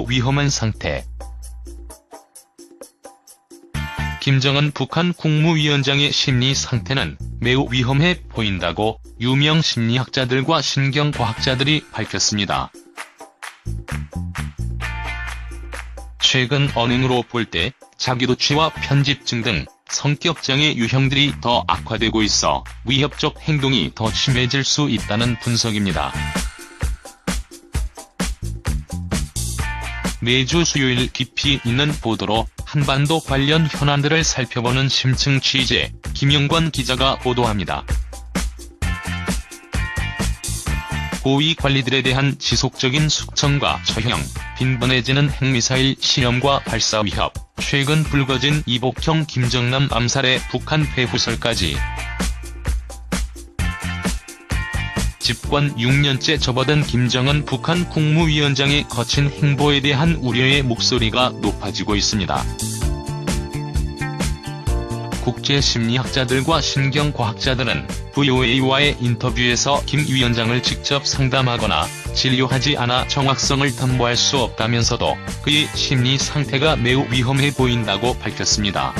매우 위험한 상태. 김정은 북한 국무위원장의 심리 상태는 매우 위험해 보인다고 유명 심리학자들과 신경과학자들이 밝혔습니다. 최근 언행으로 볼 때 자기도취와 편집증 등 성격장애 유형들이 더 악화되고 있어 위협적 행동이 더 심해질 수 있다는 분석입니다. 매주 수요일 깊이 있는 보도로 한반도 관련 현안들을 살펴보는 심층 취재, 김영권 기자가 보도합니다. 고위 관리들에 대한 지속적인 숙청과 처형, 빈번해지는 핵미사일 시험과 발사 위협, 최근 불거진 이복형 김정남 암살의 북한 배후설까지. 집권 6년째 접어든 김정은 북한 국무위원장의 거친 행보에 대한 우려의 목소리가 높아지고 있습니다. 국제심리학자들과 신경과학자들은 VOA와의 인터뷰에서 김 위원장을 직접 상담하거나 진료하지 않아 정확성을 담보할 수 없다면서도 그의 심리 상태가 매우 위험해 보인다고 밝혔습니다.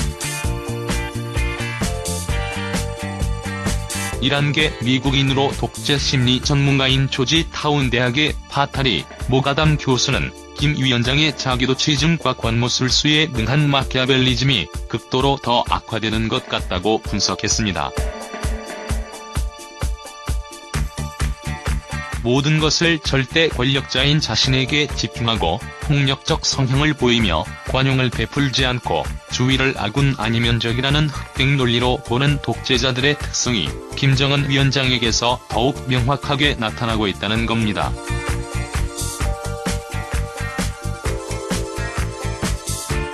이란계 미국인으로 독재심리 전문가인 조지 타운 대학의 파타리 모가담 교수는 김 위원장의 자기도취증과 권모술수에 능한 마키아벨리즘이 극도로 더 악화되는 것 같다고 분석했습니다. 모든 것을 절대 권력자인 자신에게 집중하고 폭력적 성향을 보이며 관용을 베풀지 않고 주위를 아군 아니면 적이라는 흑백 논리로 보는 독재자들의 특성이 김정은 위원장에게서 더욱 명확하게 나타나고 있다는 겁니다.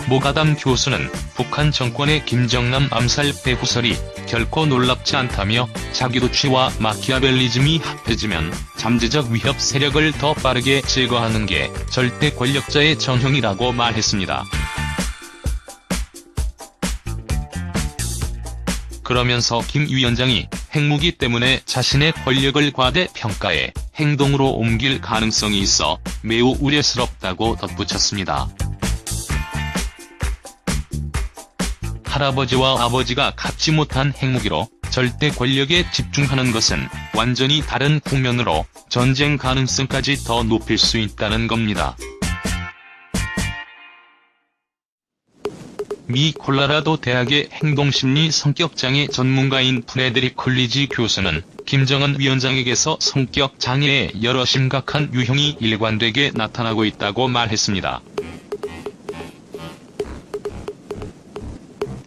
모가담 교수는 북한 정권의 김정남 암살 배후설이 결코 놀랍지 않다며 자기도취와 마키아벨리즘이 합해지면 잠재적 위협 세력을 더 빠르게 제거하는 게 절대 권력자의 전형이라고 말했습니다. 그러면서 김 위원장이 핵무기 때문에 자신의 권력을 과대평가해 행동으로 옮길 가능성이 있어 매우 우려스럽다고 덧붙였습니다. 할아버지와 아버지가 갖지 못한 핵무기로 절대 권력에 집중하는 것은 완전히 다른 국면으로 전쟁 가능성까지 더 높일 수 있다는 겁니다. 미 콜라라도 대학의 행동심리 성격장애 전문가인 프레드릭 콜리지 교수는 김정은 위원장에게서 성격장애의 여러 심각한 유형이 일관되게 나타나고 있다고 말했습니다.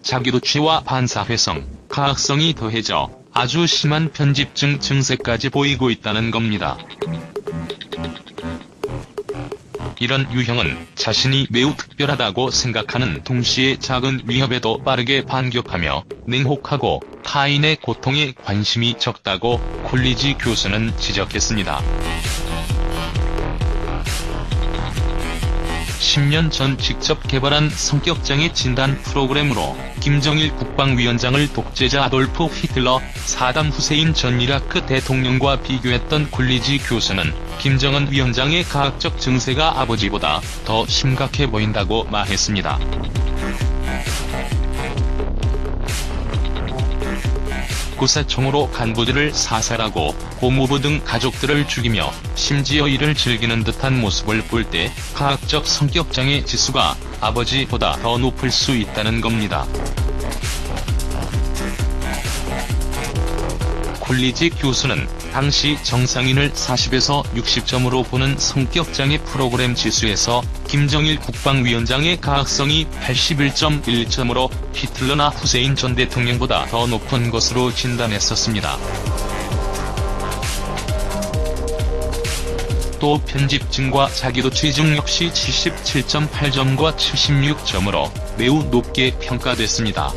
자기도취와 반사회성, 가학성이 더해져 아주 심한 편집증 증세까지 보이고 있다는 겁니다. 이런 유형은 자신이 매우 특별하다고 생각하는 동시에 작은 위협에도 빠르게 반격하며 냉혹하고 타인의 고통에 관심이 적다고 콜리지 교수는 지적했습니다. 10년 전 직접 개발한 성격장애 진단 프로그램으로 김정일 국방위원장을 독재자 아돌프 히틀러, 사담 후세인 전 이라크 대통령과 비교했던 콜리지 교수는 김정은 위원장의 가학적 증세가 아버지보다 더 심각해 보인다고 말했습니다. 구사총으로 간부들을 사살하고 고모부 등 가족들을 죽이며 심지어 이를 즐기는 듯한 모습을 볼 때 가학적 성격장애 지수가 아버지보다 더 높을 수 있다는 겁니다. 콜리지 교수는 당시 정상인을 40에서 60점으로 보는 성격장애 프로그램 지수에서 김정일 국방위원장의 가학성이 81.1점으로 히틀러나 후세인 전 대통령보다 더 높은 것으로 진단했었습니다. 또 편집증과 자기도취증 역시 77.8점과 76점으로 매우 높게 평가됐습니다.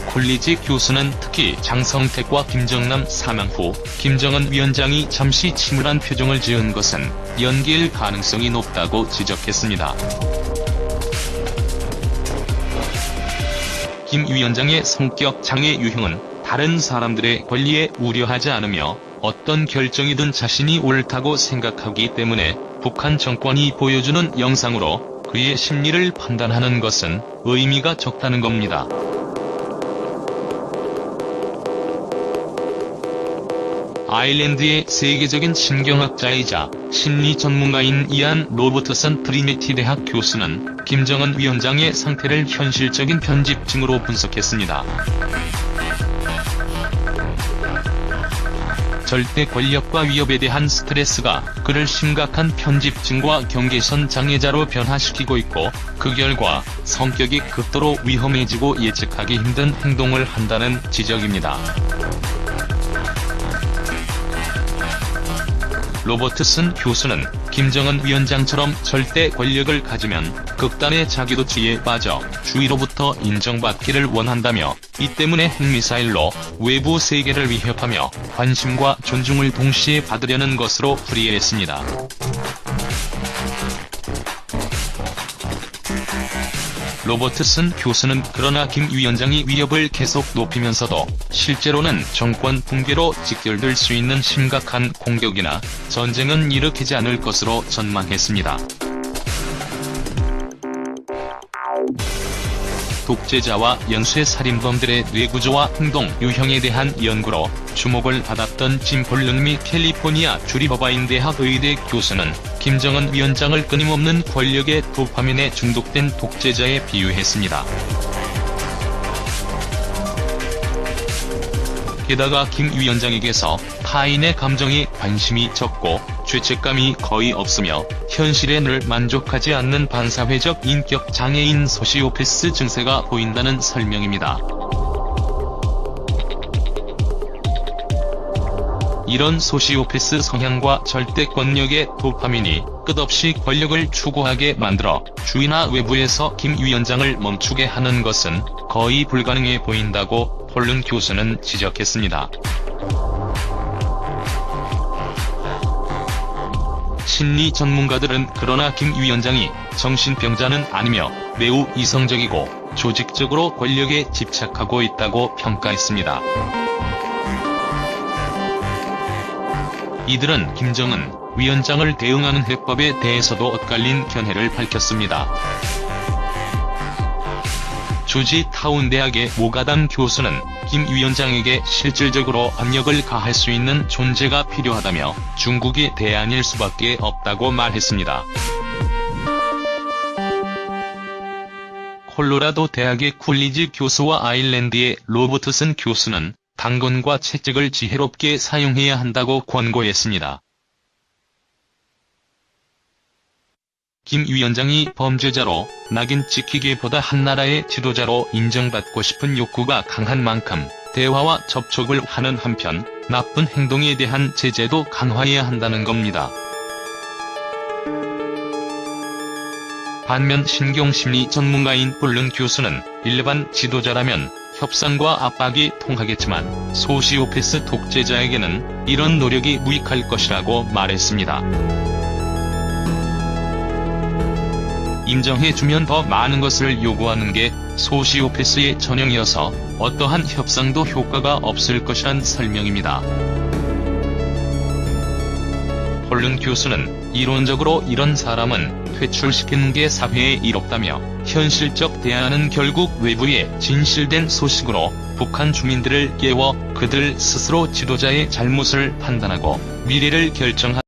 콜리지 교수는 특히 장성택과 김정남 사망 후 김정은 위원장이 잠시 침울한 표정을 지은 것은 연기일 가능성이 높다고 지적했습니다. 김 위원장의 성격 장애 유형은 다른 사람들의 권리에 우려하지 않으며 어떤 결정이든 자신이 옳다고 생각하기 때문에 북한 정권이 보여주는 영상으로 그의 심리를 판단하는 것은 의미가 적다는 겁니다. 아일랜드의 세계적인 신경학자이자 심리 전문가인 이안 로버트슨 트리니티 대학 교수는 김정은 위원장의 상태를 현실적인 편집증으로 분석했습니다. 절대 권력과 위협에 대한 스트레스가 그를 심각한 편집증과 경계선 장애자로 변화시키고 있고, 그 결과 성격이 극도로 위험해지고 예측하기 힘든 행동을 한다는 지적입니다. 로버트슨 교수는 김정은 위원장처럼 절대 권력을 가지면 극단의 자기도취에 빠져 주위로부터 인정받기를 원한다며, 이 때문에 핵미사일로 외부 세계를 위협하며 관심과 존중을 동시에 받으려는 것으로 풀이했습니다. 로버트슨 교수는 그러나 김 위원장이 위협을 계속 높이면서도 실제로는 정권 붕괴로 직결될 수 있는 심각한 공격이나 전쟁은 일으키지 않을 것으로 전망했습니다. 독재자와 연쇄살인범들의 뇌구조와 행동 유형에 대한 연구로 주목을 받았던 짐 볼런 미 캘리포니아 주립어바인 대학 의대 교수는 김정은 위원장을 끊임없는 권력의 도파민에 중독된 독재자에 비유했습니다. 게다가 김 위원장에게서 타인의 감정에 관심이 적고 죄책감이 거의 없으며 현실에 늘 만족하지 않는 반사회적 인격 장애인 소시오패스 증세가 보인다는 설명입니다. 이런 소시오패스 성향과 절대권력의 도파민이 끝없이 권력을 추구하게 만들어 주위나 외부에서 김 위원장을 멈추게 하는 것은 거의 불가능해 보인다고 볼런 교수는 지적했습니다. 심리 전문가들은 그러나 김 위원장이 정신병자는 아니며 매우 이성적이고 조직적으로 권력에 집착하고 있다고 평가했습니다. 이들은 김정은 위원장을 대응하는 해법에 대해서도 엇갈린 견해를 밝혔습니다. 조지타운 대학의 모가담 교수는 김 위원장에게 실질적으로 압력을 가할 수 있는 존재가 필요하다며 중국이 대안일 수밖에 없다고 말했습니다. 콜로라도 대학의 쿨리지 교수와 아일랜드의 로버트슨 교수는 당권과 채찍을 지혜롭게 사용해야 한다고 권고했습니다. 김 위원장이 범죄자로 낙인 찍히기보다 한나라의 지도자로 인정받고 싶은 욕구가 강한 만큼 대화와 접촉을 하는 한편 나쁜 행동에 대한 제재도 강화해야 한다는 겁니다. 반면 신경심리 전문가인 볼런 교수는 일반 지도자라면 협상과 압박이 통하겠지만 소시오패스 독재자에게는 이런 노력이 무익할 것이라고 말했습니다. 인정해주면 더 많은 것을 요구하는 게 소시오패스의 전형이어서 어떠한 협상도 효과가 없을 것이란 설명입니다. 볼런 교수는 이론적으로 이런 사람은 퇴출시키는 게 사회에 이롭다며 현실적 대안은 결국 외부의 진실된 소식으로 북한 주민들을 깨워 그들 스스로 지도자의 잘못을 판단하고 미래를 결정하는